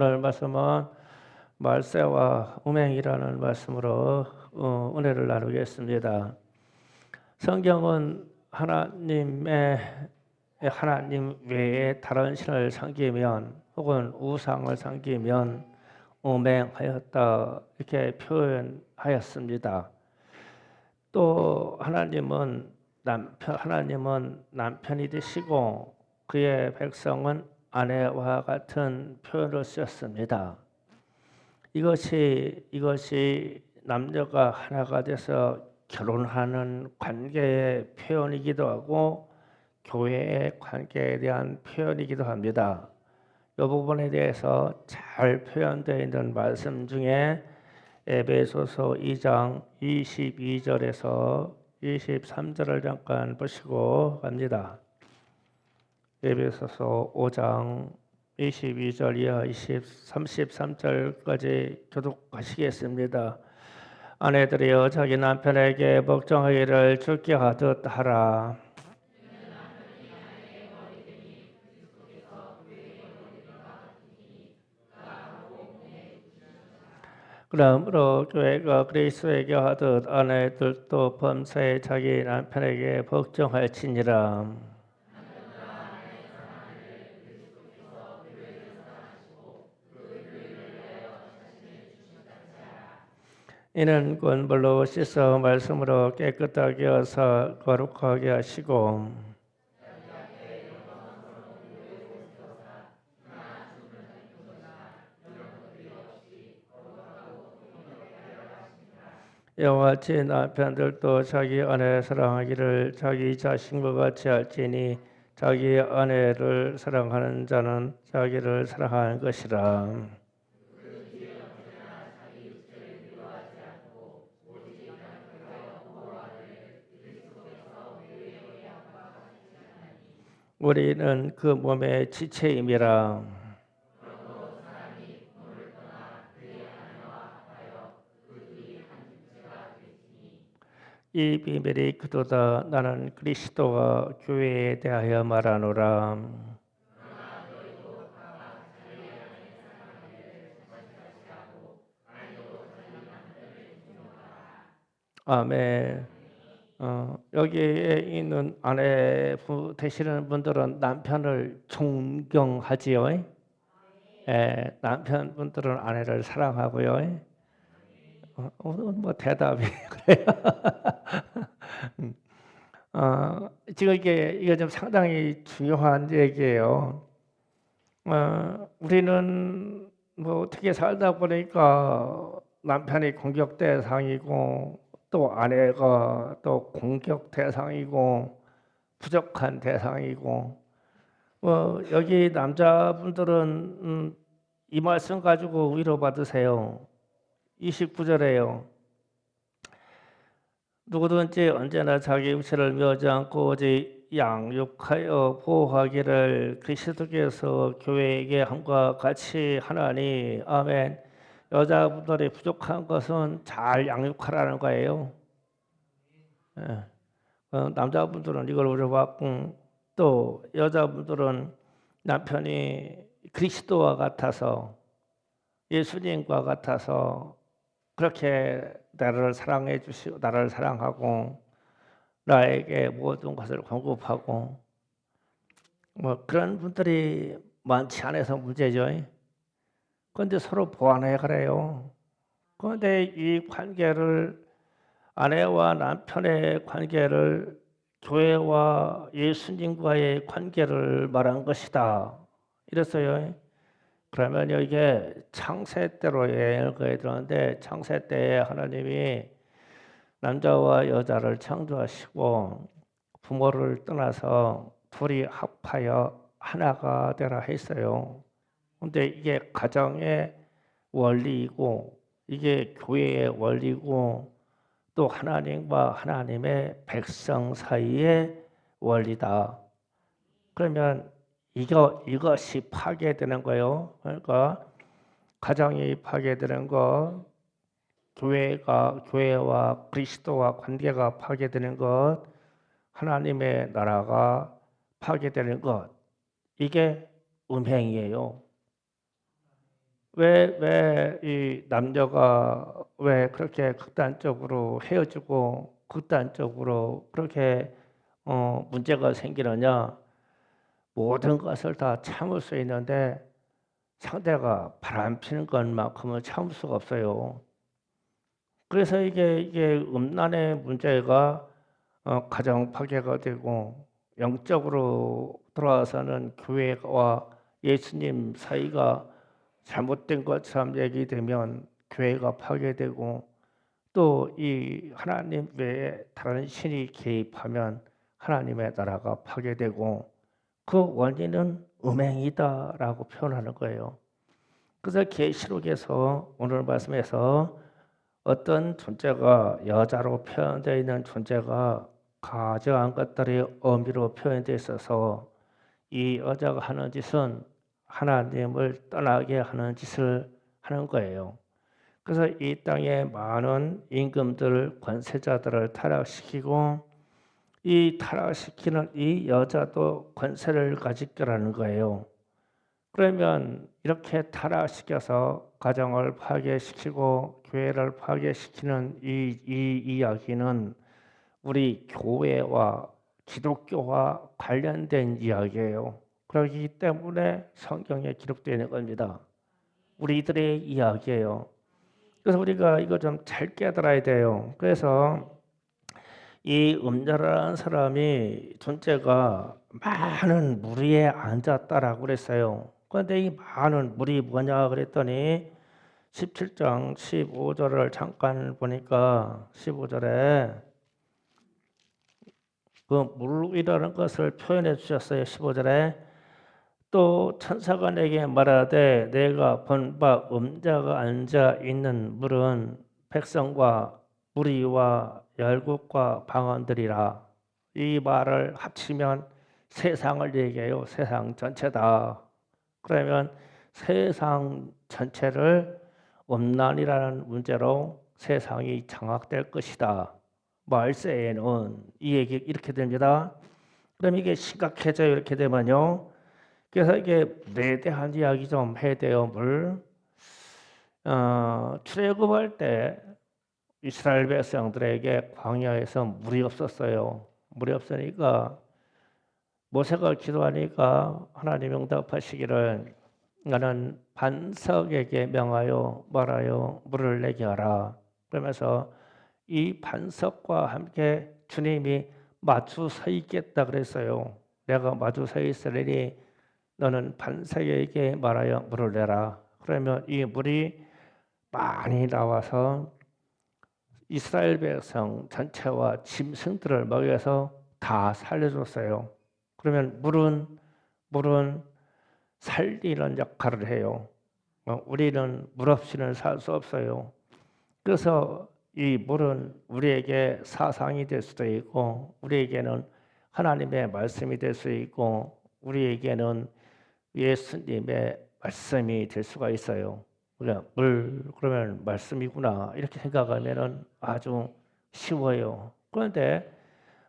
오늘 말씀은 말세와 음행이라는 말씀으로 은혜를 나누겠습니다. 성경은 하나님 외에 다른 신을 섬기면 혹은 우상을 섬기면 음행하였다 이렇게 표현하였습니다. 또 하나님은 남편이 되시고 그의 백성은 아내와 같은 표현을 쓰셨습니다. 이것이 남녀가 하나가 돼서 결혼하는 관계의 표현이기도 하고 교회의 관계에 대한 표현이기도 합니다. 이 부분에 대해서 잘 표현되어 있는 말씀 중에 에베소서 2장 22절에서 23절을 잠깐 보시고 갑니다. 에베소서 5장 22절 이하 33절까지 교독하시겠습니다. 아내들이여 자기 남편에게 복종하기를 주께 하듯 하라. 그러므로 교회가 그리스도에게 하듯 아내들도 범사에 자기 남편에게 복종할지니라. 이는 곤불로 씻어 말씀으로 깨끗하게 하사 거룩하게 하시고 이와 같이 남편들도 자기 아내 사랑하기를 자기 자신과 같이 할지니 자기 아내를 사랑하는 자는 자기를 사랑하는 것이라. 우리는 그 몸의 지체임이라. 이 비밀이 그도다. 나는 그리스도가 교회에 대하여 말하노라. 아멘. 여기에 있는 아내부 되시는 분들은 남편을 존경하지요. 남편분들은 아내를 사랑하고요. 뭐 대답이 그래요. 지금 이게 좀 상당히 중요한 얘기예요. 우리는 뭐 어떻게 살다 보니까 남편이 공격 대상이고 또 아내가 또 공격 대상이고 부족한 대상이고 여기 남자분들은 이 말씀 가지고 위로받으세요. 29절에요. 누구든지 언제나 자기 육체를 묘지 않고 오직 양육하여 보호하기를 그리스도께서 교회에게 함과 같이 하나니. 아멘. 여자분들이 부족한 것은 잘 양육하라는 거예요. 예. 남자분들은 이걸 우려받고 또 여자분들은 남편이 그리스도와 같아서 예수님과 같아서 그렇게 나를 사랑해 주시고 나를 사랑하고 나에게 모든 것을 공급하고 뭐 그런 분들이 많지 않아서 문제죠. 그런데 서로 보완해 그래요. 그런데 이 관계를 아내와 남편의 관계를 교회와 예수님과의 관계를 말한 것이다. 이랬어요. 그러면 이게 창세 때로 읽어야 되는데 창세 때에 하나님이 남자와 여자를 창조하시고 부모를 떠나서 둘이 합하여 하나가 되라 했어요. 근데 이게 가정의 원리이고 이게 교회의 원리고 또 하나님과 하나님의 백성 사이의 원리다. 그러면 이것이 파괴되는 거예요. 그러니까 가정이 파괴되는 거, 교회와 그리스도와 관계가 파괴되는 것, 하나님의 나라가 파괴되는 것, 이게 음행이에요. 왜 이 남녀가 왜 그렇게 극단적으로 헤어지고 극단적으로 그렇게 문제가 생기느냐? 모든 것을 다 참을 수 있는데 상대가 바람 피는 것만큼은 참을 수가 없어요. 그래서 이게 음란의 문제가 가정 파괴가 되고 영적으로 돌아와서는 교회와 예수님 사이가 잘못된 것처럼 얘기되면 교회가 파괴되고 또 이 하나님 외에 다른 신이 개입하면 하나님의 나라가 파괴되고 그 원인은 음행이다라고 표현하는 거예요. 그래서 계시록에서 오늘 말씀에서 어떤 존재가 여자로 표현되어 있는 존재가 가져간 것들이 어미로 표현되어 있어서 이 여자가 하는 짓은 하나님을 떠나게 하는 짓을 하는 거예요. 그래서 이 땅에 많은 임금들, 권세자들을 타락시키고 이 타락시키는 이 여자도 권세를 가질 거라는 거예요. 그러면 이렇게 타락시켜서 가정을 파괴시키고 교회를 파괴시키는 이 이야기는 우리 교회와 기독교와 관련된 이야기예요. 그렇기 때문에 성경에 기록되어 있는 겁니다. 우리들의 이야기예요. 그래서 우리가 이거 좀 잘 깨달아야 돼요. 그래서 이 음녀라는 사람이 존재가 많은 무리에 앉았다라고 그랬어요. 그런데 이 많은 무리 뭐냐 그랬더니 17장 15절을 잠깐 보니까 15절에 그 물이라는 것을 표현해 주셨어요. 15절에 또 천사가 내게 말하되 내가 본 바 음자가 앉아 있는 물은 백성과 무리와 열국과 방언들이라. 이 말을 합치면 세상을 얘기해요. 세상 전체다. 그러면 세상 전체를 음란이라는 문제로 세상이 장악될 것이다. 말세에는 이 얘기 이렇게 됩니다. 그럼 이게 심각해져요. 이렇게 되면요. 그래서 이게 물에 대한 이야기 좀 해야 돼요. 물. 출애굽할 때 이스라엘 백성들에게 광야에서 물이 없었어요. 물이 없으니까 모세가 기도하니까 하나님 응답하시기를 나는 반석에게 명하여 말하여 물을 내게 하라. 그러면서 이 반석과 함께 주님이 마주 서 있겠다 그랬어요. 내가 마주 서 있으리니 너는 반석에게 말하여 물을 내라. 그러면 이 물이 많이 나와서 이스라엘 백성 전체와 짐승들을 먹여서 다 살려줬어요. 그러면 물은 살리는 역할을 해요. 우리는 물 없이는 살 수 없어요. 그래서 이 물은 우리에게 사상이 될 수도 있고 우리에게는 하나님의 말씀이 될 수 있고 우리에게는 예수님의 말씀이 될 수가 있어요. 우리가 물 그러면 말씀이구나 이렇게 생각하면은 아주 쉬워요. 그런데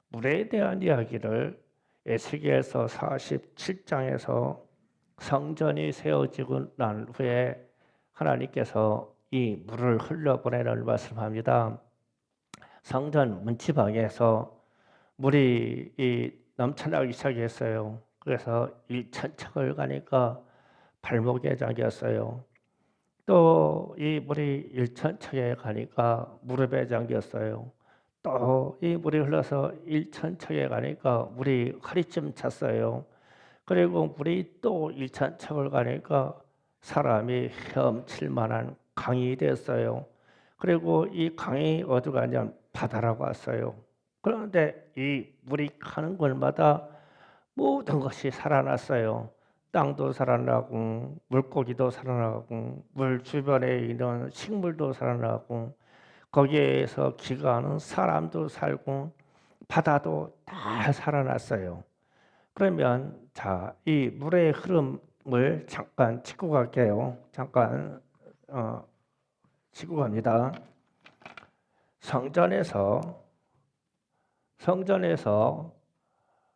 물에 대한 이야기를 에스겔서 47장에서 성전이 세워지고 난 후에 하나님께서 이 물을 흘려보내는 말씀합니다. 성전 문지방에서 물이 넘쳐나기 시작했어요. 그래서 1,000척을 가니까 발목에 잠겼어요. 또 이 물이 1,000척에 가니까 무릎에 잠겼어요. 또 이 물이 흘러서 1,000척에 가니까 물이 허리쯤 찼어요. 그리고 물이 또 1,000척을 가니까 사람이 헤엄칠 만한 강이 됐어요. 그리고 이 강이 어디 가냐면 바다라고 왔어요. 그런데 이 물이 가는 곳마다 모든 것이 살아났어요. 땅도 살아나고 물고기도 살아나고 물 주변에 있는 식물도 살아나고 거기에서 기거하는 사람도 살고 바다도 다 살아났어요. 그러면 자, 이 물의 흐름을 잠깐 짚고 갈게요. 잠깐 짚고 갑니다. 성전에서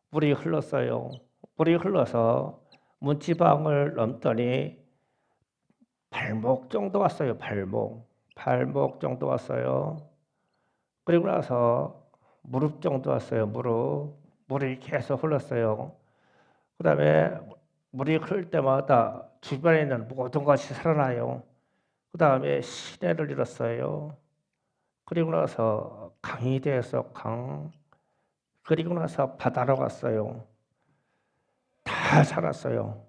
물이 흘렀어요. 물이 흘러서 문지방을 넘더니 발목 정도 왔어요. 발목 정도 왔어요. 그리고 나서 무릎 정도 왔어요. 물이 계속 흘렀어요. 그 다음에 물이 흐를 때마다 주변에 있는 모든 것이 살아나요. 그 다음에 시내를 잃었어요. 그리고 나서 강이 돼서 그리고 나서 바다로 갔어요. 다 살았어요.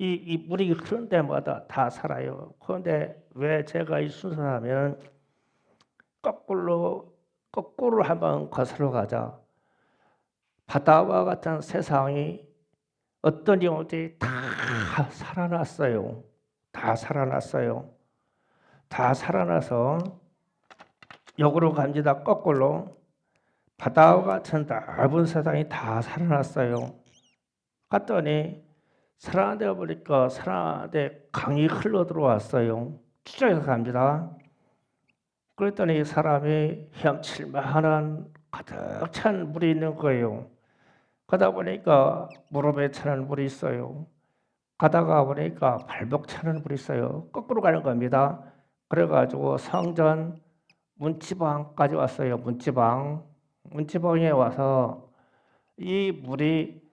이 물이 흐르는 데마다 다 살아요. 그런데 왜 제가 이 순서하면 거꾸로 한번 거슬러 가자. 바다와 같은 세상이 어떤 영혼들이 다 살아났어요. 다 살아났어요. 다 살아나서 역으로 갑니다. 거꾸로 바다와 같은 넓은 세상이 다 살아났어요. 갔더니 살아나다 보니까 살아나는데 강이 흘러 들어왔어요. 추적해서 갑니다. 그랬더니 사람이 헤엄칠 만한 가득 찬 물이 있는 거예요. 가다 보니까 무릎에 차는 물이 있어요. 가다가 보니까 발목 차는 물이 있어요. 거꾸로 가는 겁니다. 그래가지고 성전 문지방까지 왔어요. 문지방에 와서 이 물이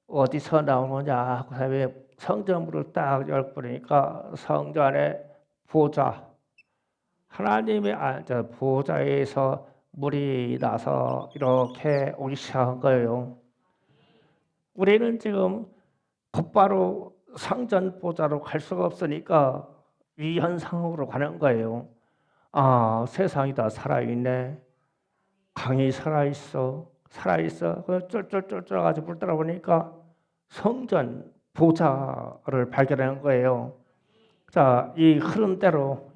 어디서 나오느냐 그 다음에 성전문을 딱 열어보니까 성전에 보좌 하나님의 앉아 보좌에서 물이 나서 이렇게 오기 시작한 거예요. 우리는 지금 곧바로 성전 보좌로 갈 수가 없으니까 이 현상으로 가는 거예요. 아, 세상이 다 살아있네. 강이 살아있어. 그 쫄쫄쫄쫄 가지고 물 따라 보니까 성전 보좌를 발견한 거예요. 자, 이 흐름대로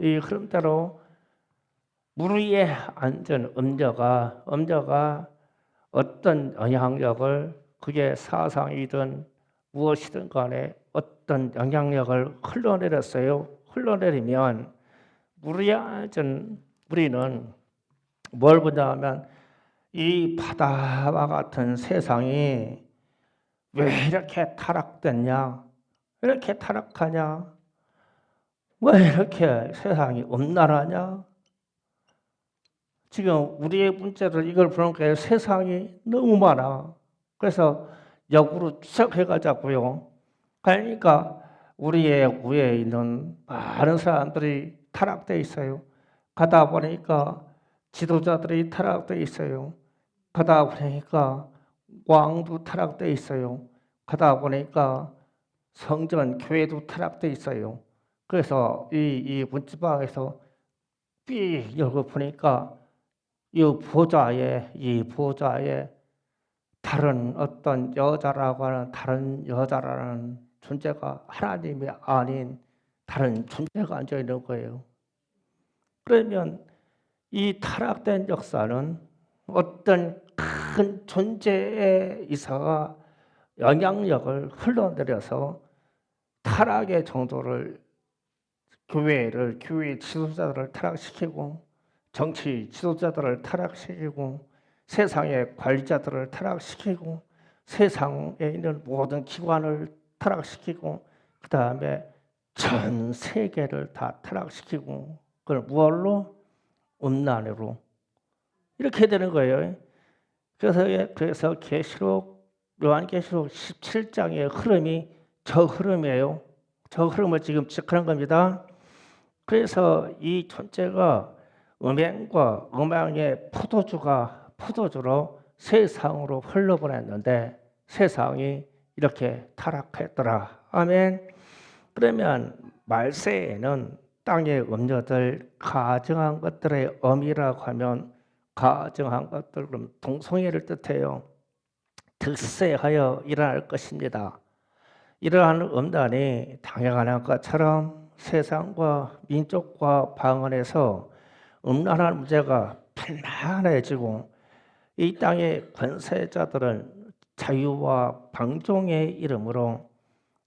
물 위에 앉은 음녀가 어떤 영향력을 그게 사상이든 무엇이든 간에 어떤 영향력을 흘러내렸어요. 흘러내리면 물 위에 앉은 우리는 뭘 보냐면 이 바다와 같은 세상이 왜 이렇게 타락됐냐? 왜 이렇게 타락하냐? 왜 이렇게 세상이 음란하냐? 지금 우리의 문제를 이걸 보는 게 세상이 너무 많아. 그래서 역으로 추적해가자고요. 그러니까 우리의 위에 있는 많은 사람들이 타락돼 있어요. 가다 보니까 지도자들이 타락돼 있어요. 가다 보니까 왕도 타락돼 있어요. 가다 보니까 성전, 교회도 타락돼 있어요. 그래서 이 문지방에서 삐 열고 보니까 이 보좌에 다른 어떤 여자라고 하는 다른 여자라는 존재가 하나님이 아닌 다른 존재가 앉아 있는 거예요. 그러면 이 타락된 역사는 어떤 큰 존재에 있어가 영향력을 흘러내려서 타락의 정도를 교회 지도자들을 타락시키고 정치 지도자들을 타락시키고 세상의 관리자들을 타락시키고 세상에 있는 모든 기관을 타락시키고 그 다음에 전 세계를 다 타락시키고 그걸 무엇로? 음란으로 이렇게 되는 거예요. 그래서 요한계시록 17장의 흐름이 저 흐름이에요. 저 흐름을 지금 지적하는 겁니다. 그래서 이 존재가 음행과 음악의 포도주로 세상으로 흘러보냈는데 세상이 이렇게 타락했더라. 아멘. 그러면 말세에는 땅의 음녀들 가증한 것들의 엄이라고 하면 가증한 것들 그럼 동성애를 뜻해요. 득세하여 일어날 것입니다. 이러한 음란이 당연한 것처럼 세상과 민족과 방언에서 음란한 문제가 편만해지고 이 땅의 권세자들은 자유와 방종의 이름으로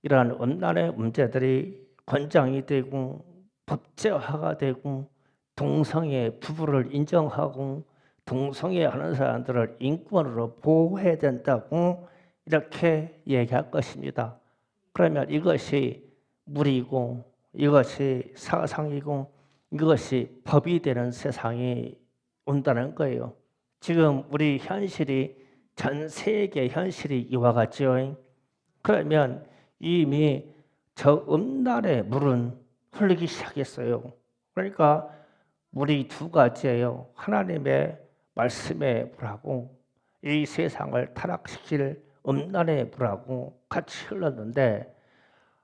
이러한 음란의 문제들이 권장이 되고 법제화가 되고 동성애 부부를 인정하고 동성애하는 사람들을 인권으로 보호해야 된다고 이렇게 얘기할 것입니다. 그러면 이것이 물이고 이것이 사상이고 이것이 법이 되는 세상이 온다는 거예요. 지금 우리 현실이 전 세계 현실이 이와 같지요. 그러면 이미 저 음란의 물은 흐르기 시작했어요. 그러니까 물이 두 가지예요. 하나님의 말씀의 물하고 이 세상을 타락시킬 음란의 물하고 같이 흘렀는데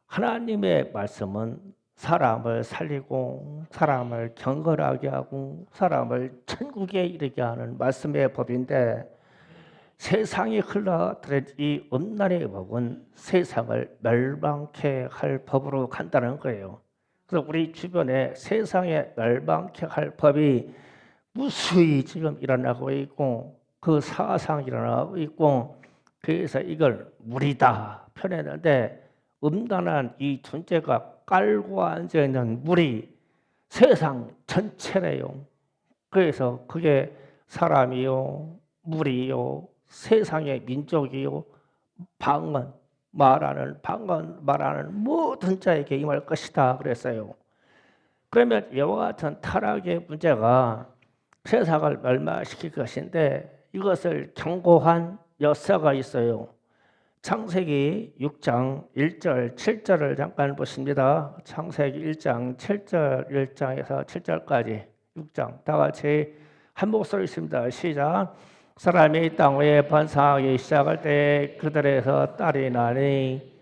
하나님의 말씀은 사람을 살리고 사람을 경건하게 하고 사람을 천국에 이르게 하는 말씀의 법인데 세상이 흘러들은 이 음란의 법은 세상을 멸망케 할 법으로 간다는 거예요. 그래서 우리 주변에 세상에 멸망케 할 법이 무수히 지금 일어나고 있고 그 사상이 일어나고 있고 그래서 이걸 물이다 표현했는데 음란한 이 존재가 깔고 앉아있는 물이 세상 전체래요. 그래서 그게 사람이요 물이요 세상의 민족이요 방언 말하는 모든 자에게 임할 것이다 그랬어요. 그러면 이와 같은 타락의 문제가 세상을 멸망시킬 것인데 이것을 경고한 역사가 있어요. 창세기 6장 1절 7절을 잠깐 보십니다. 창세기 1장 7절 1장에서 7절까지 6장 다 같이 한 목소리 있습니다. 시작. 사람이 땅 위에 번성하기 시작할 때 그들에서 딸이 나니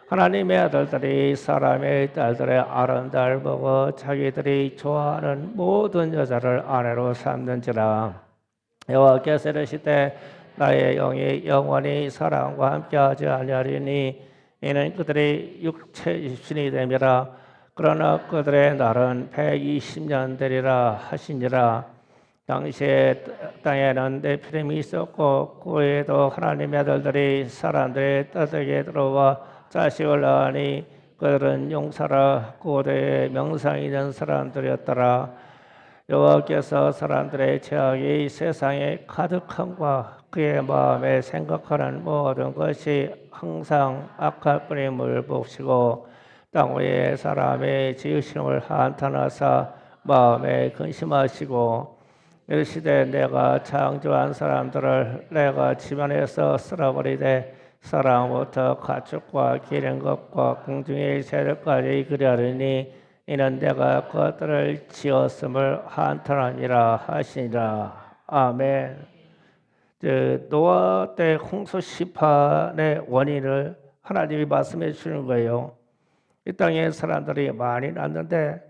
하나님의 아들들이 사람의 딸들의 아름다움을 보고 자기들이 좋아하는 모든 여자를 아내로 삼는지라. 여호와께서 이르시되 나의 영이 영원히 사람과 함께하지 아니하리니 이는 그들이 육체 입신이 됨이라. 그러나 그들의 날은 120년 되리라 하시니라. 당시에 땅에는 네피림이 있었고 그 외에도 하나님의 아들들이 사람들의 떼덕에 들어와 자식을 낳으니 그들은 용사라 고대의 명상이 있는 사람들이었더라. 여호와께서 사람들의 죄악이 세상에 가득함과 그의 마음에 생각하는 모든 것이 항상 악할 뿐임을 보시고 땅 위에 사람의 지으심을 한탄하사 마음에 근심하시고 이르시되 내가 창조한 사람들을 내가 지면에서 쓸어버리되 사람부터 가축과 기른 것과 공중의 새들까지 그리하리니 이는 내가 그것들을 지었음을 한탄하니라 하시니라. 아멘. 노아 때 홍수 시판의 원인을 하나님이 말씀해 주시는 거예요. 이 땅에 사람들이 많이 났는데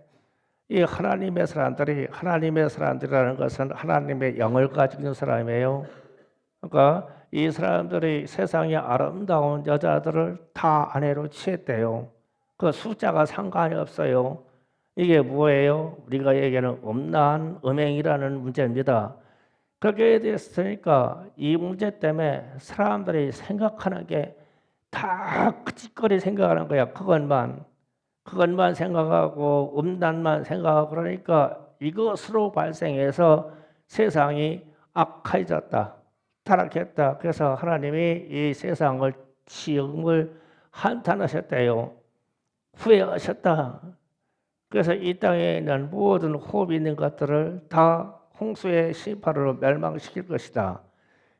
이 하나님의 사람들이라는 것은 하나님의 영을 가지고 있는 사람이에요. 그러니까 이 사람들이 세상의 아름다운 여자들을 다 아내로 취했대요. 그 숫자가 상관이 없어요. 이게 뭐예요? 우리가 얘기하는 음란, 음행이라는 문제입니다. 그렇게 됐으니까 이 문제 때문에 사람들이 생각하는 게 다 끄직거리 생각하는 거야. 그것만 생각하고 음란만 생각하고 그러니까 이것으로 발생해서 세상이 악해졌다. 타락했다. 그래서 하나님이 이 세상을 지음을 한탄하셨대요. 후회하셨다. 그래서 이 땅에 있는 모든 호흡이 있는 것들을 다 홍수의 심판으로 멸망시킬 것이다.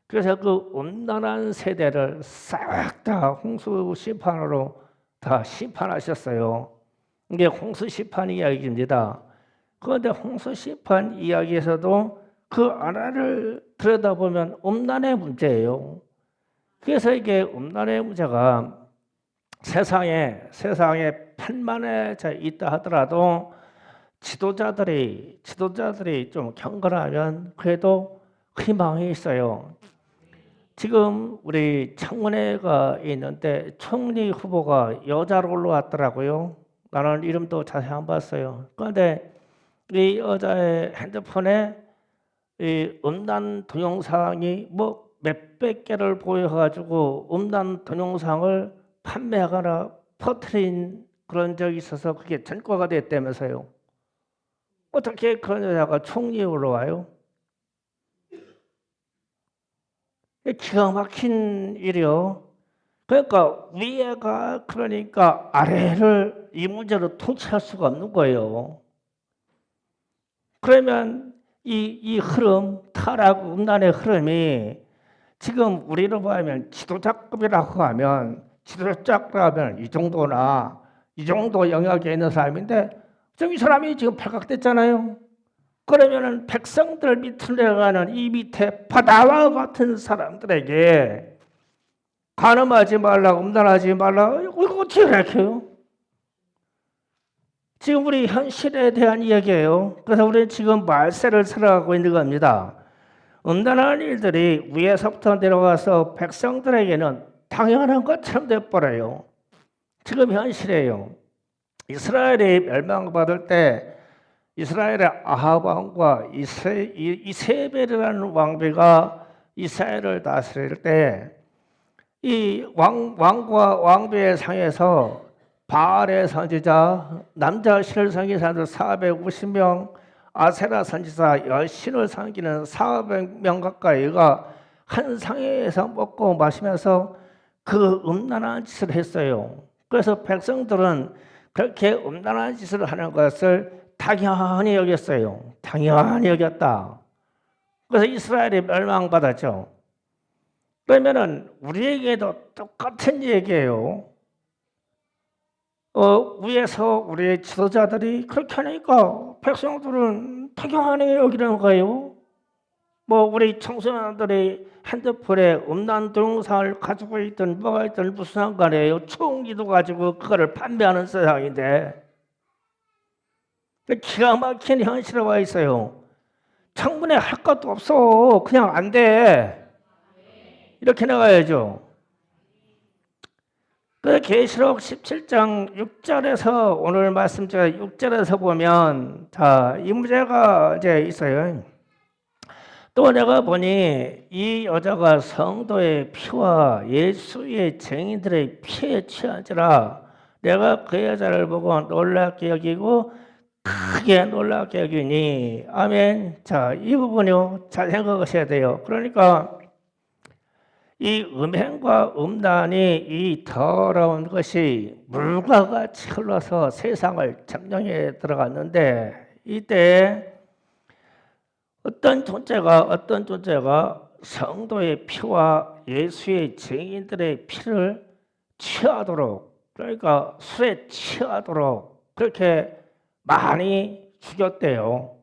그래서 그 음란한 세대를 싹 다 홍수 심판으로 다 심판하셨어요. 이게 홍수 심판 이야기입니다. 그런데 홍수 심판 이야기에서도 그 안을 들여다보면 음란의 문제예요. 그래서 이게 음란의 문제가 세상에 편만해져 있다 하더라도 지도자들이 좀 경건하면 그래도 희망이 있어요. 지금 우리 청문회가 있는데 총리 후보가 여자로 올라왔더라고요. 나는 이름도 자세히 안 봤어요. 그런데 이 여자의 핸드폰에 이 음란 동영상이 뭐 몇백 개를 보여가지고 음란 동영상을 판매하거나 퍼뜨린 그런 적이 있어서 그게 전과가 됐다면서요. 어떻게 그런 여자가 총리에 올라와요? 기가 막힌 일이요. 그러니까 위에가 그러니까 아래를 이 문제로 통치할 수가 없는 거예요. 그러면 이 흐름, 타락, 음란의 흐름이 지금 우리로 보면 지도자급이라고 하면 지도자급이라면 이 정도나 이 정도 영역에 있는 사람인데 지금 이 사람이 지금 발각됐잖아요. 그러면은 백성들 밑을 내려가는 이 밑에 바다와 같은 사람들에게 간음하지 말라, 음란하지 말라, 이거 어떻게 생각해요? 지금 우리 현실에 대한 이야기예요. 그래서 우리는 지금 말세를 살아가고 있는 겁니다. 음란한 일들이 위에서부터 내려가서 백성들에게는 당연한 것처럼 돼버려요. 지금 현실이에요. 이스라엘이 멸망받을 때 이스라엘의 아합 왕과 이세벨이라는 왕비가 이스라엘을 다스릴 때 이 왕과 왕비의 상에서 바알의 선지자, 남자 신을 섬기는 사람들 450명, 아세라 선지자 여신을 섬기는 400명 가까이가 한 상에서 먹고 마시면서 그 음란한 짓을 했어요. 그래서 백성들은 그렇게 음란한 짓을 하는 것을 당연히 여겼어요. 당연히 여겼다. 그래서 이스라엘이 멸망받았죠. 그러면은 우리에게도 똑같은 얘기예요. 위에서 우리의 지도자들이 그렇게 하니까 백성들은 당연히 여기는 거예요. 뭐 우리 청소년들이 핸드폰에 음란 동영상을 가지고 있든 뭐가 있든 무슨 상관이에요. 총기도 가지고 그거를 판매하는 세상인데 기가 막힌 현실에 와 있어요. 창문에 할 것도 없어. 그냥 안 돼. 이렇게 나가야죠. 그 계시록 17장 6절에서 오늘 말씀 제가 6절에서 보면 이 문제가 이제 있어요. 또 내가 보니 이 여자가 성도의 피와 예수의 증인들의 피에 취한지라 내가 그 여자를 보고 놀랍게 여기고 크게 놀랍게 여기니 아멘. 이 부분이요. 잘 생각하셔야 돼요. 그러니까 이 음행과 음란이 이 더러운 것이 물과 같이 흘러서 세상을 점령해 들어갔는데 이때 어떤 존재가 성도의 피와 예수의 증인들의 피를 취하도록 그러니까 술에 취하도록 그렇게 많이 죽였대요.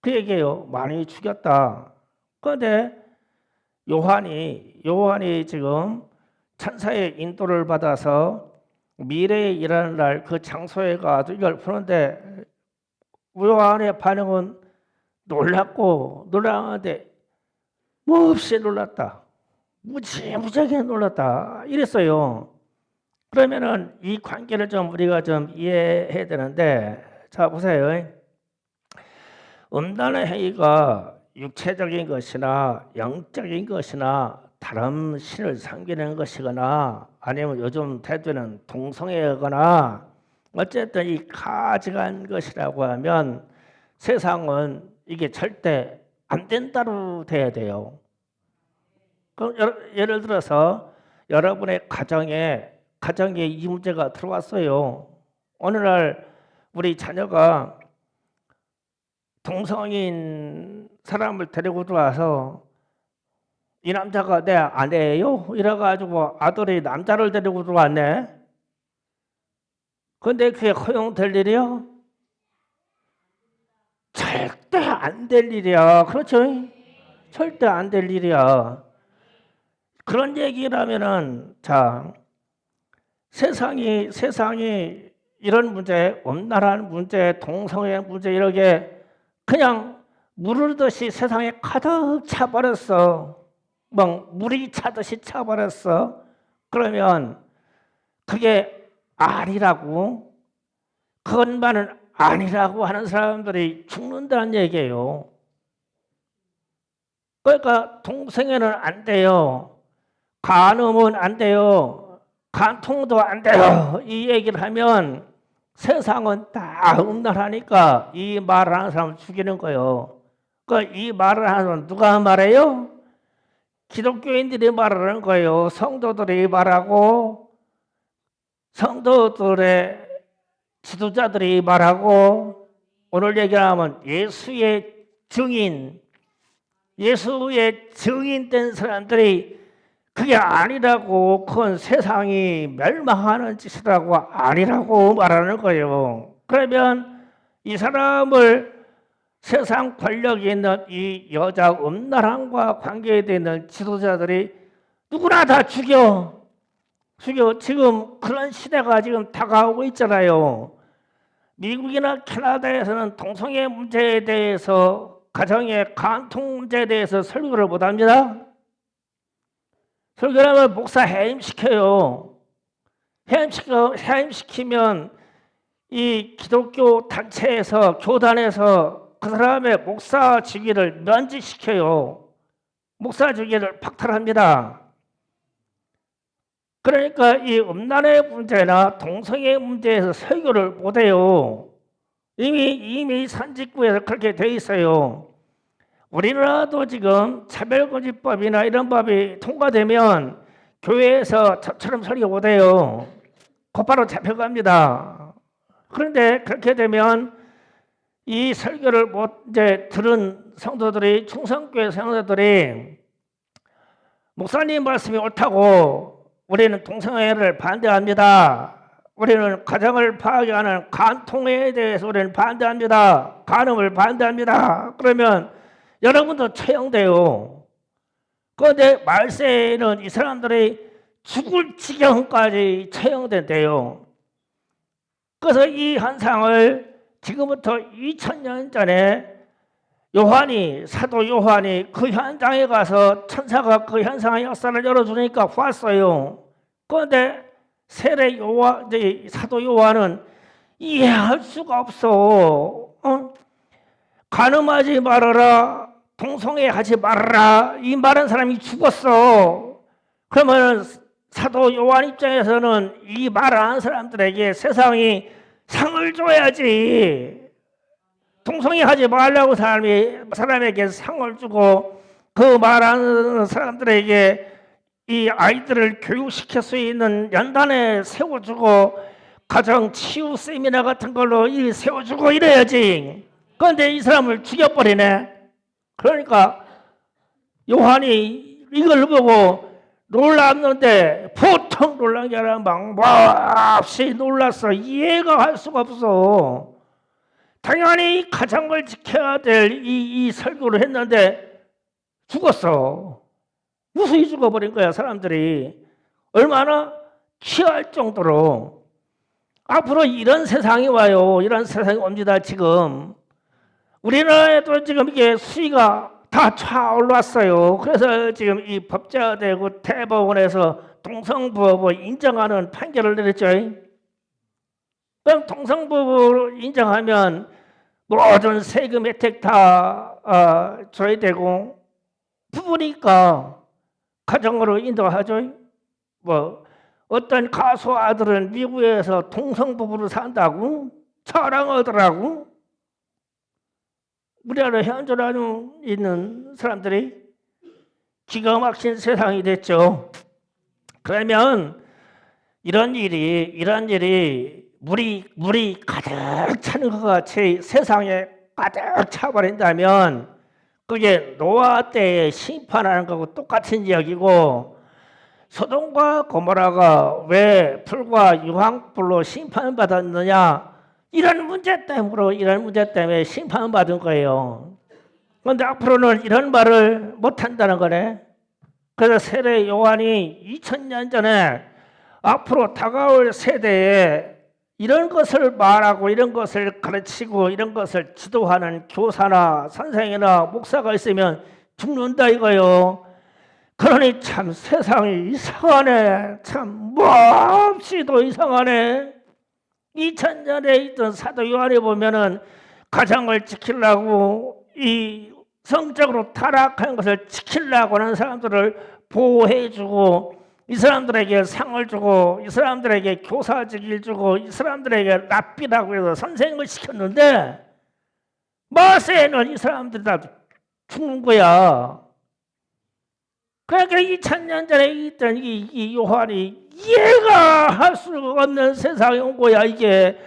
그 얘기예요. 많이 죽였다. 그런데 요한이 지금 천사의 인도를 받아서 미래에 일어날 날 그 장소에 가서 이걸 푸는데 요한의 반응은 놀랐는데 몹시 놀랐다. 무지하게 놀랐다. 이랬어요. 그러면은 이 관계를 좀 우리가 좀 이해해야 되는데 자 보세요. 음란의 행위가 육체적인 것이나 영적인 것이나 다른 신을 섬기는 것이거나 아니면 요즘 대두는 동성애거나 어쨌든 이 가증한 것이라고 하면 세상은 이게 절대 안 된다로 돼야 돼요. 그럼 예를 들어서 여러분의 가정에 이 문제가 들어왔어요. 어느 날 우리 자녀가 동성인 사람을 데리고 들어와서 이 남자가 내 아내예요? 이래가지고 아들이 남자를 데리고 들어왔네. 근데 그게 허용될 일이야? 절대 안 될 일이야. 그렇죠? 절대 안 될 일이야. 그런 얘기라면은 세상이 이런 문제, 음란한 문제, 동성애 문제 이렇게 그냥 물르듯이 세상에 가득 차버렸어. 막 물이 차듯이 차버렸어. 그러면 그게 아니라고 그것만은 아니라고 하는 사람들이 죽는다는 얘기예요. 그러니까 동성애는 안 돼요. 간음은 안 돼요. 간통도 안 돼요. 이 얘기를 하면 세상은 다 음란하니까 이 말을 하는 사람을 죽이는 거예요. 이 말을 하는 사람은 누가 말해요? 기독교인들이 말하는 거예요. 성도들이 말하고 성도들의 지도자들이 말하고 오늘 얘기하면 예수의 증인된 사람들이 그게 아니라고, 그건 세상이 멸망하는 짓이라고 아니라고 말하는 거예요. 그러면 이 사람을 세상 권력이 있는 이 여자 음란함과 관계되는 지도자들이 누구나 다 죽여. 지금 그런 시대가 지금 다가오고 있잖아요. 미국이나 캐나다에서는 동성애 문제에 대해서, 가정의 간통 문제에 대해서 설교를 못합니다. 설교를 하면 목사 해임시켜요. 해임시키면 이 기독교 단체에서, 교단에서 그 사람의 목사 직위를 면직시켜요. 목사 직위를 박탈합니다. 그러니까 이 음란의 문제나 동성애 문제에서 설교를 못해요. 이미 산직구에서 그렇게 돼 있어요. 우리나라도 지금 차별금지법이나 이런 법이 통과되면 교회에서 저처럼 설교 못해요. 곧바로 잡혀갑니다. 그런데 그렇게 되면 이 설교를 못 이제 들은 성도들이, 충성교회 성도들이 목사님 말씀이 옳다고, 우리는 동성애를 반대합니다. 우리는 가정을 파괴하는 간통에 대해서 우리는 반대합니다. 간음을 반대합니다. 그러면 여러분도 처형돼요. 그런데 말세에는 이 사람들이 죽을 지경까지 처형된대요. 그래서 이 현상을 지금부터 2000년 전에 사도 요한이 그 현장에 가서 천사가 그 현상의 역사를 열어주니까 봤어요. 그런데 사도 요한은 이해할 수가 없어. 간음하지 말아라, 동성애 하지 말아라, 이 말한 사람이 죽었어. 그러면 사도 요한 입장에서는 이 말한 사람들에게 세상이 상을 줘야지. 동성애 하지 말라고 사람에게 상을 주고, 그 말하는 사람들에게 이 아이들을 교육시킬 수 있는 연단에 세워주고, 가정 치유 세미나 같은 걸로 세워주고 이래야지. 그런데 이 사람을 죽여버리네. 그러니까 요한이 이걸 보고 놀랐는데, 보통 놀란 게 아니라 몹시 놀랐어. 이해가 할 수가 없어. 당연히 가정을 지켜야 될 이 설교를 했는데 죽었어. 무수히 죽어버린 거야. 사람들이 얼마나 취할 정도로. 앞으로 이런 세상이 와요. 이런 세상이 옵니다. 지금 우리나라에도 지금 이게 수위가 다 차올랐어요. 그래서 지금 이 법제화되고 대법원에서 동성부업을 인정하는 판결을 내렸죠. 그럼 동성부업을 인정하면 모든 세금 혜택 다 줘야 되고, 부부니까 가정으로 인도하죠. 어떤 가수 아들은 미국에서 동성부부로 산다고 자랑하더라고. 우리나라 현존하고 있는 사람들이 기가 막힌 세상이 됐죠. 그러면 이런 일이 물이 가득 차는 것 같이 세상에 가득 차버린다면 그게 노아 때에 심판하는 거하고 똑같은 이야기고, 소돔과 고모라가 왜 불과 유황불로 심판받았느냐, 이런 문제 때문에 심판받은 거예요. 그런데 앞으로는 이런 말을 못한다는 거네. 그래서 세례 요한이 2000년 전에 앞으로 다가올 세대에 이런 것을 말하고, 이런 것을 가르치고, 이런 것을 지도하는 교사나 선생이나 목사가 있으면 죽는다 이거요. 그러니 참 세상이 이상하네. 참 몹시도 이상하네. 2000년에 있던 사도 요한에 보면은 가정을 지키려고, 이 성적으로 타락한 것을 지키려고 하는 사람들을 보호해주고, 이 사람들에게 상을 주고, 이 사람들에게 교사직을 주고, 이 사람들에게 랍비라고 해서 선생을 시켰는데, 마세에는 이 사람들이 다 죽는 거야. 그러니까 2000년 전에 있던 이 요한이 이해가 할 수 없는 세상에 온 거야. 이게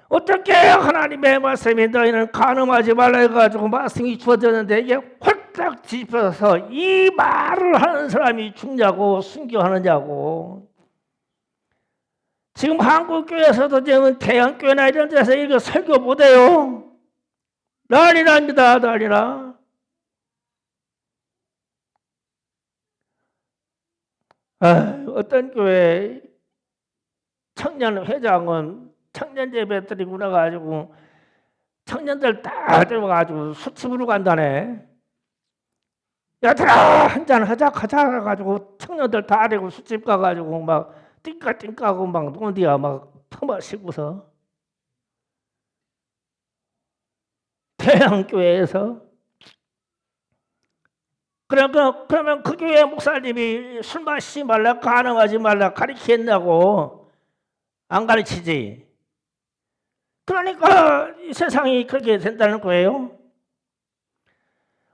어떻게 하나님의 말씀이 너희는 간음하지 말라 해가지고 말씀이 주어졌는데 이게 홀딱 뒤집어서 이 말을 하는 사람이 죽냐고 순교하느냐고. 지금 한국교회에서도 지금 대형교회나 이런 데서 이거 설교 못해요. 난리납니다. 난리나. 어떤 교회 청년 회장은 청년 예배 드리고 나가지고 청년들 다 데려가지고 술집으로 간다네. 얘들아 한잔 하자 가지고 청년들 다 데리고 술집 가가지고 막 띵까띵까하고 막 논디야 막 퍼마시고서 대형교회에서 그러면 그 교회 목사님이 술 마시지 말라 간음하지 말라 가르치겠냐고. 안 가르치지. 그러니까 이 세상이 그렇게 된다는 거예요.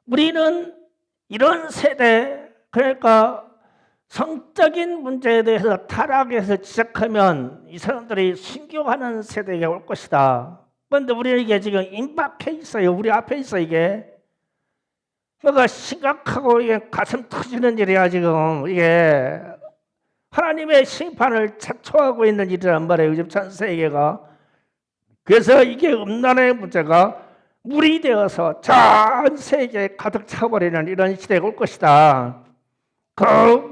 우리는 이런 세대, 그러니까 성적인 문제에 대해서 타락해서 지적하면 이 사람들이 순교하는 세대가 올 것이다. 그런데 우리는 이게 지금 임박해 있어요. 우리 앞에 있어 이게. 그러니까 심각하고 이게 가슴 터지는 일이야 지금. 이게 하나님의 심판을 자초하고 있는 일이란 말이에요. 요즘 전 세계가. 그래서 이게 음란의 문제가 물이 되어서 전 세계에 가득 차버리는 이런 시대가 올 것이다. 그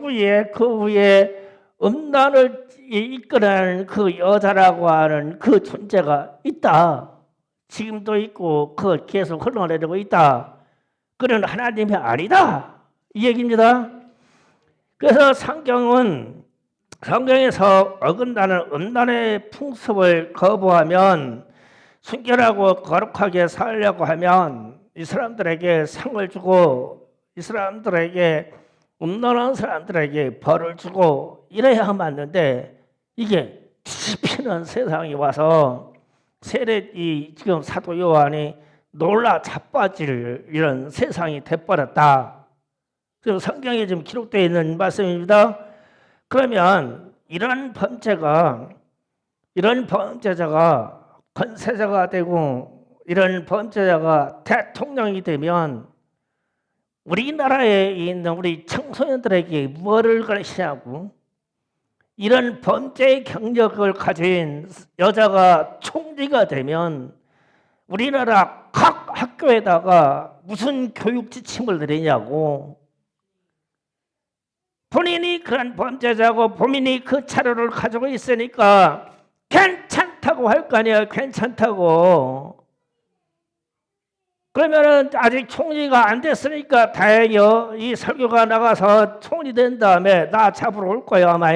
위에 음란을 이끄는 그 여자라고 하는 그 존재가 있다. 지금도 있고 그 계속 흘러내리고 있다. 그는 하나님이 아니다. 이 얘기입니다. 그래서 성경에서 어긋나는 음란의 풍습을 거부하면 순결하고 거룩하게 살려고 하면 이 사람들에게 상을 주고 이 사람들에게 음란한 사람들에게 벌을 주고 이래야 맞는데 이게 뒤집히는 세상이 와서 지금 사도 요한이 놀라 자빠질 이런 세상이 돼버렸다. 지금 성경에 지금 기록되어 있는 말씀입니다. 그러면 이런 범죄자가 권세자가 되고 이런 범죄자가 대통령이 되면 우리나라에 있는 우리 청소년들에게 뭐를 가르치냐고. 이런 범죄 경력을 가진 여자가 총리가 되면 우리나라 각 학교에다가 무슨 교육 지침을 내리냐고. 본인이 그런 범죄자고 본인이 그 자료를 가지고 있으니까 괜찮다고 할 거 아니에요. 괜찮다고. 그러면은 아직 총리가 안 됐으니까 다행이요. 이 설교가 나가서 총리 된 다음에 나 잡으러 올 거예요 아마.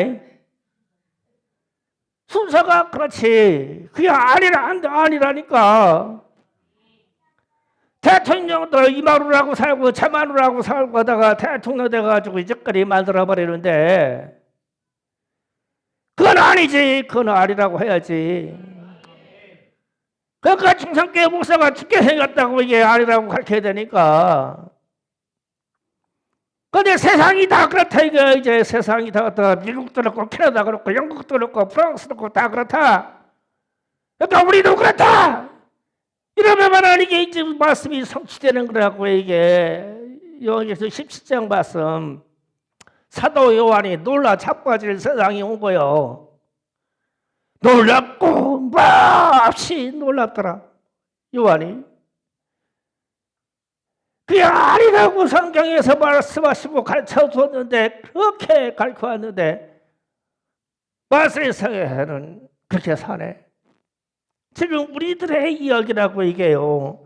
순서가 그렇지. 그게 아니라니까. 대통령도 이마루라고 살고 자마루라고 살고 하다가 대통령 돼가지고 이제까지 만들어버리는데 그건 아니지. 그건 아니라고 해야지. 그러니까 중상교회 목사가 죽게 생겼다고 이게 아니라고 가르쳐야 되니까. 근데 세상이 다 그렇다 이거. 이제 세상이 다 그렇다. 미국도 그렇고 캐나다 그렇고 영국도 그렇고 프랑스도 그렇고 다 그렇다. 그러니까 우리도 그렇다. 이러면 이게 이제 말씀이 성취되는 거라고. 이게 여기서 17장 말씀 사도 요한이 놀라 자빠질 세상이 온 거요. 놀랍고 몹시 놀랍더라 요한이. 그게 아니라고 성경에서 말씀하시고 가르쳐 줬는데 그렇게 가르쳐 왔는데 말세상에는 그렇게 사네. 지금 우리들의 이야기라고 이게요.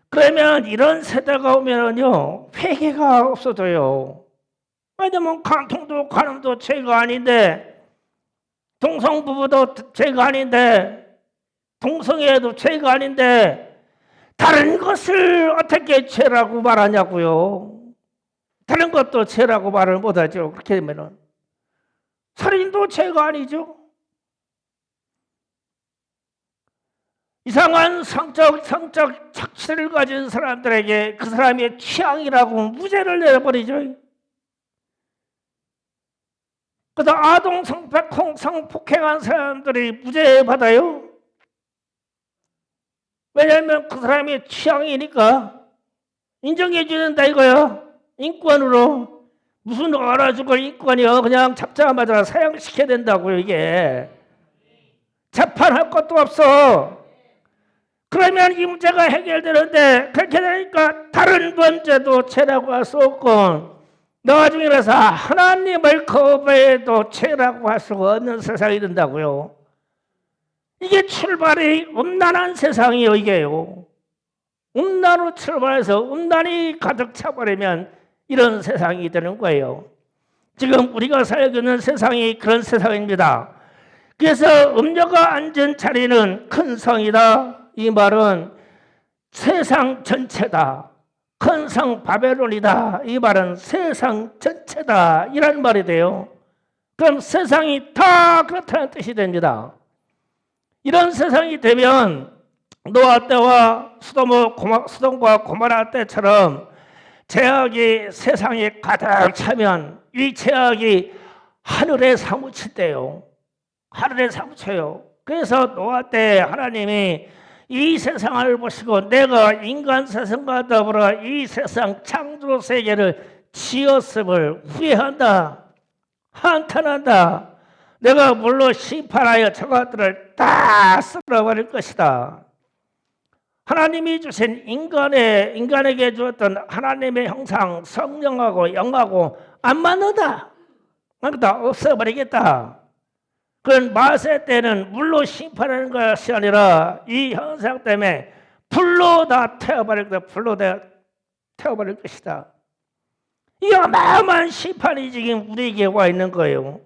그러면 이런 세대가 오면은요 회개가 없어져요. 왜냐면 간통도 간음도 죄가 아닌데 동성부부도 죄가 아닌데 동성애도 죄가 아닌데 다른 것을 어떻게 죄라고 말하냐고요. 다른 것도 죄라고 말을 못하죠. 그렇게 되면은 살인도 죄가 아니죠. 이상한 성적 착취를 가진 사람들에게 그 사람의 취향이라고 무죄를 내려버리죠. 그래서 아동 성폭행한 사람들이 무죄 받아요. 왜냐하면 그 사람의 취향이니까 인정해 주는다 이거야. 인권으로. 무슨 알아주고 인권이요. 그냥 잡자마자 사형시켜야 된다고요 이게. 재판할 것도 없어. 그러면 이 문제가 해결되는데 그렇게 되니까 다른 범죄도 죄라고 할 수 없고 나중에라서 하나님을 거부해도 죄라고 할 수가 없는 세상이 된다고요. 이게 출발이 음란한 세상이요 이게요. 음란으로 출발해서 음란이 가득 차버리면 이런 세상이 되는 거예요. 지금 우리가 살고 있는 세상이 그런 세상입니다. 그래서 음녀가 앉은 자리는 큰 성이다. 이 말은 세상 전체다. 큰 성 바벨론이다. 이 말은 세상 전체다. 이란 말이 돼요. 그럼 세상이 다 그렇다는 뜻이 됩니다. 이런 세상이 되면 노아 때와 소돔과 고모라 때처럼 죄악이 세상에 가득 차면 이 죄악이 하늘에 사무칠 때요. 하늘에 사무쳐요. 그래서 노아 때 하나님이 이 세상을 보시고 내가 인간 세상과 더불어 이 세상 창조 세계를 지었음을 후회한다. 한탄한다. 내가 물로 심판하여 저것들을 다 쓸어버릴 것이다. 하나님이 주신 인간에게 주었던 하나님의 형상, 성령하고 영하고 안 맞는다. 그러다 없애버리겠다. 그런 마세 때는 물로 심판하는 것이 아니라 이 현상 때문에 불로 다 태워버릴 것이다. 불로 다 태워버릴 것이다. 이 어마어마한 심판이 지금 우리에게 와 있는 거예요.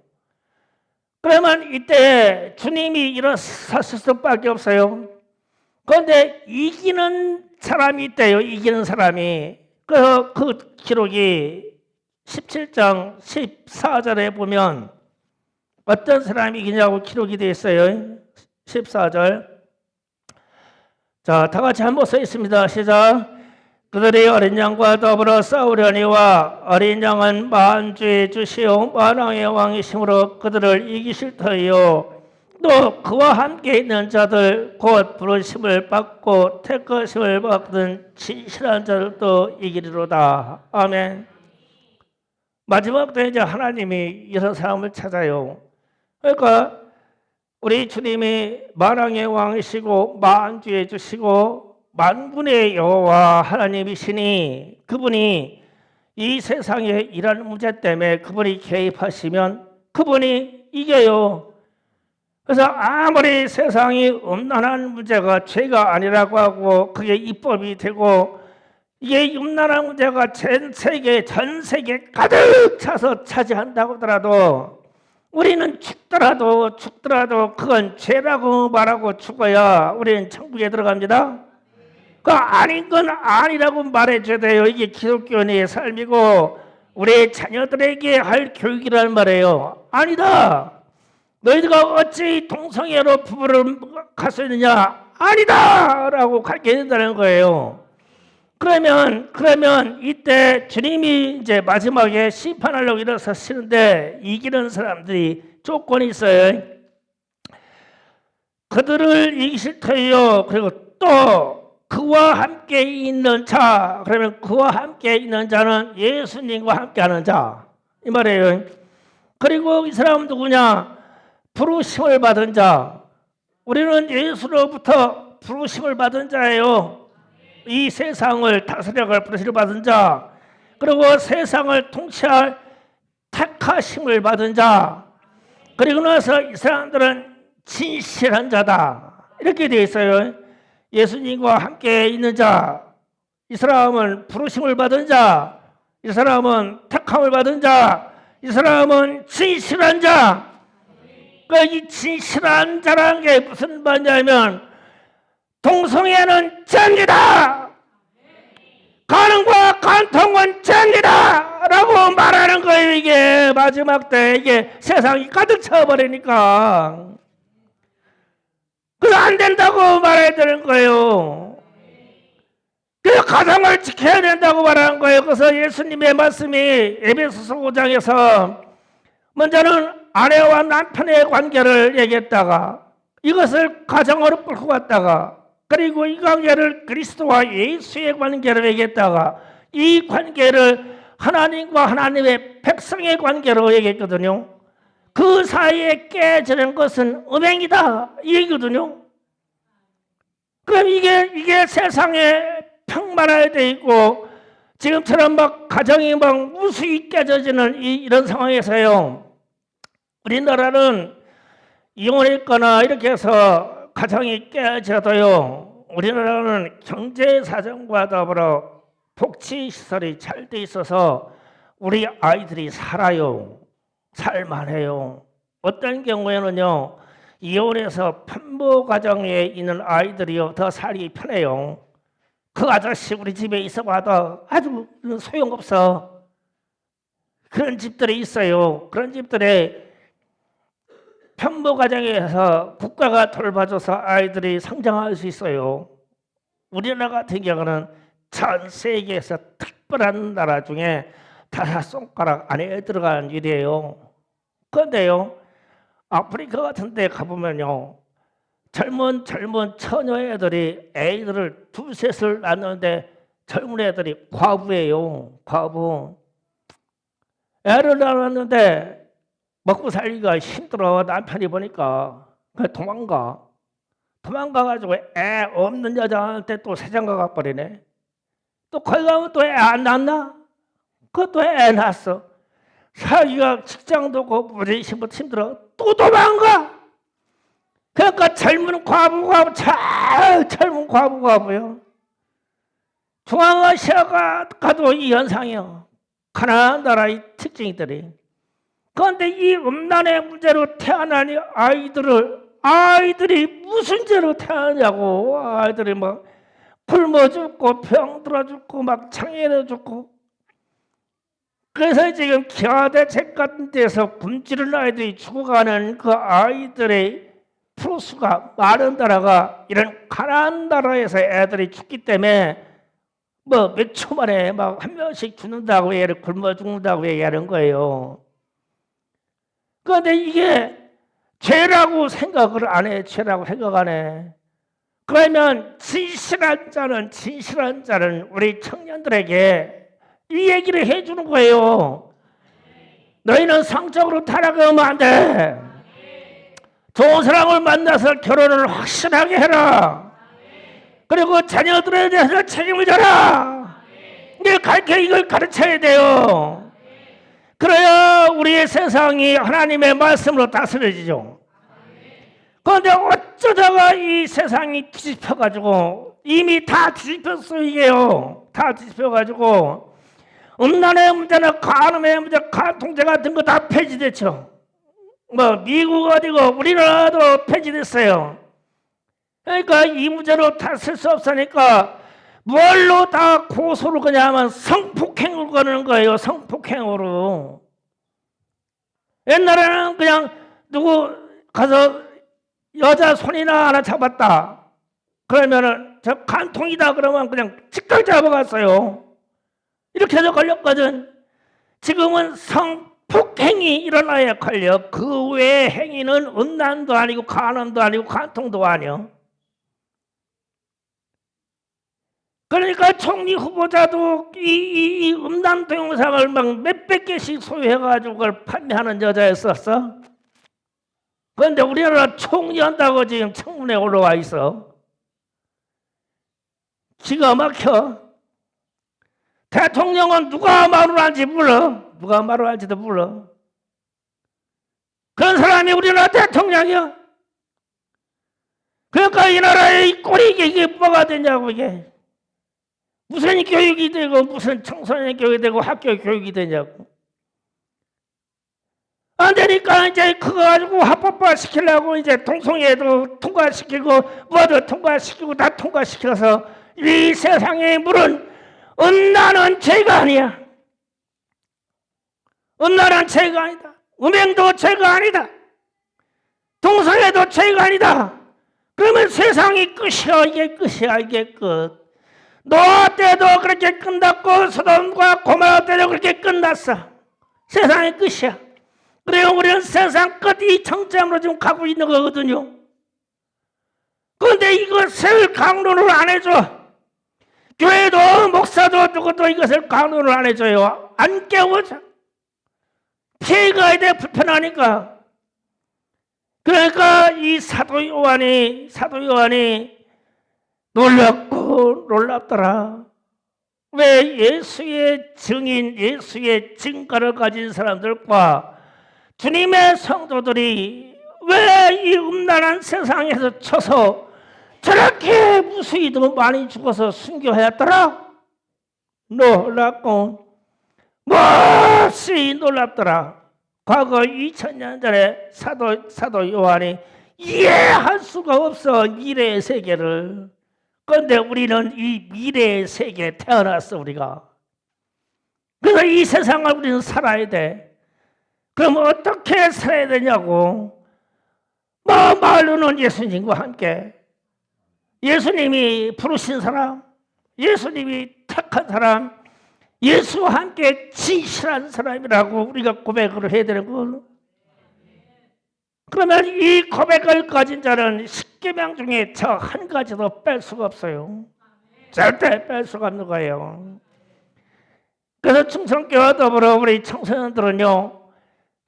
그러면 이때 주님이 일어섰을 수밖에 없어요. 그런데 이기는 사람이 있대요. 이기는 사람이. 그래서 그 기록이 17장 14절에 보면 어떤 사람이 이기냐고 기록이 되어 있어요. 14절. 자, 다 같이 한번 써 있습니다. 시작. 그들이 어린 양과 더불어 싸우려니와 어린 양은 만주의 주시오 만왕의 왕이심으로 그들을 이기실 터이요. 또 그와 함께 있는 자들 곧 부르심을 받고 택하심을 받은 진실한 자들도 이기리로다. 아멘. 마지막 때 이제 하나님이 이런 사람을 찾아요. 그러니까 우리 주님이 만왕의 왕이시고 만주의 주시고 만군의 여호와 하나님이시니 그분이 이 세상에 일하는 문제 때문에 그분이 개입하시면 그분이 이겨요. 그래서 아무리 세상이 음란한 문제가 죄가 아니라고 하고 그게 입법이 되고 이게 음란한 문제가 전 세계 가득 차서 차지한다고 하더라도 우리는 죽더라도 그건 죄라고 말하고 죽어야 우리는 천국에 들어갑니다. 그 아닌 건 아니라고 말해줘야 돼요. 이게 기독교인의 삶이고 우리 자녀들에게 할 교육이란 말이에요. 아니다. 너희가 어찌 동성애로 부부를 갈 수 있느냐? 아니다! 라고 가르쳐야 된다는 거예요. 그러면 이때 주님이 이제 마지막에 심판하려고 일어서시는데 이기는 사람들이 조건이 있어요. 그들을 이기실 터이요. 그리고 또 그와 함께 있는 자. 그러면 그와 함께 있는 자는 예수님과 함께하는 자. 이 말이에요. 그리고 이 사람은 누구냐? 부르심을 받은 자. 우리는 예수로부터 부르심을 받은 자예요. 이 세상을 다스려갈 부르심을 받은 자. 그리고 세상을 통치할 택하심을 받은 자. 그리고 나서 이 사람들은 진실한 자다. 이렇게 되어 있어요. 예수님과 함께 있는 자. 이 사람은 부르심을 받은 자. 이 사람은 택함을 받은 자. 이 사람은 진실한 자. 이 진실한 자라는 게 무슨 말이냐면 동성애는真理다. 가능과 간통은真理다. 라고 말하는 거예요. 이게 마지막 때 이게 세상이 가득 차버리니까 그거 안 된다고 말해야 되는 거예요. 그래서 가정을 지켜야 된다고 말하는 거예요. 그래서 예수님의 말씀이 에베소서 5장에서 먼저는 아내와 남편의 관계를 얘기했다가 이것을 가정으로 끌고 갔다가 그리고 이 관계를 그리스도와 예수의 관계를 얘기했다가 이 관계를 하나님과 하나님의 백성의 관계로 얘기했거든요. 그 사이에 깨지는 것은 음행이다 이 얘기거든요. 그럼 이게 세상에 평만하게 돼 있고 지금처럼 막 가정이 막 무수히 깨져지는 이런 상황에서요. 우리나라는 이혼했거나 이렇게 해서 가정이 깨져도요. 우리나라는 경제 사정과 더불어 복지 시설이 잘 돼 있어서 우리 아이들이 살아요. 살만해요. 어떤 경우에는요. 이혼해서 편부 가정에 있는 아이들이요. 더 살기 편해요. 그 아저씨 우리 집에 있어봐도 아주 소용없어. 그런 집들이 있어요. 그런 집들에 편부 가정에서 국가가 돌봐줘서 아이들이 성장할 수 있어요. 우리나라 같은 경우는 전 세계에서 특별한 나라 중에 5손가락 안에 들어가는 일이에요. 그런데요, 아프리카 같은 데 가보면요, 젊은 처녀 애들이 애들을 2, 3을 낳는데 젊은 애들이 과부예요. 과부. 애를 낳았는데 먹고 살기가 힘들어. 남편이 보니까 도망가가지고 애 없는 여자한테 또 세장가 가버리네. 또 거기 가면 또 애 안 낳나? 그것도 애 낳았어. 자기가 직장도 없고 무지 힘들어. 또 도망가. 그러니까 젊은 과부가 중앙아시아가 가도 이 현상이요. 가난한 나라의 특징이들이. 그런데 이 음란의 문제로 태어난 아이들이 무슨 죄로 태어나냐고. 아이들이 막 굶어 죽고 병들어 죽고 막 장애를 죽고. 그래서 지금 기아대책 같은 데서 굶주린 아이들이 죽어가는 그 아이들의 프로수가 많은 나라가 이런 가난한 나라에서 애들이 죽기 때문에 뭐 몇 초 만에 막 한 명씩 죽는다고 얘를 굶어 죽는다고 얘기하는 거예요. 그런데 이게 죄라고 생각을 안 해. 죄라고 생각 안 해. 그러면 진실한 자는 우리 청년들에게 이 얘기를 해주는 거예요. 너희는 성적으로 타락하면 안 돼. 좋은 사람을 만나서 결혼을 확실하게 해라. 그리고 자녀들에 대해서 책임을 져라. 이걸 가르쳐야 돼요. 그래야 우리의 세상이 하나님의 말씀으로 다스려지죠. 그런데 어쩌다가 이 세상이 뒤집혀가지고 이미 다 뒤집혔어요. 이게요. 다 뒤집혀가지고 음란의 문제나 간음의 문제, 간통죄 같은 거 다 폐지됐죠. 뭐 미국 어디고 우리나라도 폐지됐어요. 그러니까 이 문제로 다 쓸 수 없으니까 뭘로 다 고소를 그냥 하면 성폭행으로 거는 거예요. 성폭행으로. 옛날에는 그냥 누구 가서 여자 손이나 하나 잡았다. 그러면은 저 간통이다 그러면 그냥 즉각 잡아갔어요. 이렇게 해서 걸렸거든. 지금은 성폭행이 일어나야 걸려. 그 외의 행위는 음란도 아니고 간음도 아니고 간통도 아니요. 그러니까 총리 후보자도 이 음란 동영상을 막 몇백 개씩 소유해가지고 그걸 판매하는 여자였었어. 그런데 우리나라 총리 한다고 지금 청문회에 올라와 있어. 기가 막혀. 대통령은 누가 말을 할지 몰라. 누가 말을 할지도 몰라. 그런 사람이 우리나라 대통령이야. 그러니까 이 나라의 꼴이 이게 뭐가 되냐고 이게. 무슨 교육이 되고 무슨 청소년 교육이 되고 학교 교육이 되냐고. 안 되니까 이제 그거 가지고 합법화 시키려고 이제 동성애도 통과시키고 뭐도 통과시키고 다 통과시켜서 이 세상의 물은 음란은 죄가 아니야. 음란은 죄가 아니다. 음행도 죄가 아니다. 동성애도 죄가 아니다. 그러면 세상이 끝이야. 이게 끝이야. 이게 끝. 노아 때도 그렇게 끝났고 소돔과 고모라 때도 그렇게 끝났어. 세상의 끝이야. 그래요. 우리는 세상 끝 이 정점으로 지금 가고 있는 거거든요. 그런데 이것을 강론을 안 해줘. 교회도 목사도 누구도 이것을 강론을 안 해줘요. 안 깨워줘. 피해가야 돼. 불편하니까. 그러니까 이 사도 요한이 놀랍고 놀랍더라. 왜 예수의 증인, 예수의 증거를 가진 사람들과 주님의 성도들이 왜 이 음란한 세상에서 쳐서 저렇게 무수히도 많이 죽어서 순교하였더라? 놀랍고 몹시 놀랍더라. 과거 2000년 전에 사도 요한이 이해할 수가 없어, 미래의 세계를. 그런데 우리는 이 미래의 세계에 태어났어, 우리가. 그래서 이 세상을 우리는 살아야 돼. 그럼 어떻게 살아야 되냐고. 말로는 예수님과 함께, 예수님이 부르신 사람, 예수님이 택한 사람, 예수와 함께 진실한 사람이라고 우리가 고백을 해야 되는 거. 그러면 이 고백을 가진 자는 십계명 중에 저 한 가지도 뺄 수가 없어요. 절대 뺄 수가 없는 거예요. 그래서 충성교와 더불어 우리 청소년들은요,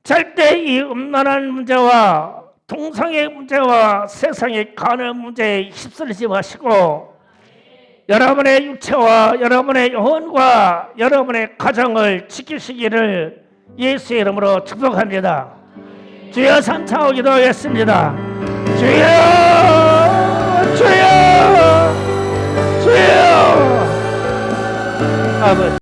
절대 이 음란한 문제와 동성애 문제와 세상의 간의 문제에 휩쓸리지 마시고 여러분의 육체와 여러분의 영혼과 여러분의 가정을 지키시기를 예수의 이름으로 축복합니다. 주여 3차오 기도하겠습니다. 주여 주여 주여. 아버지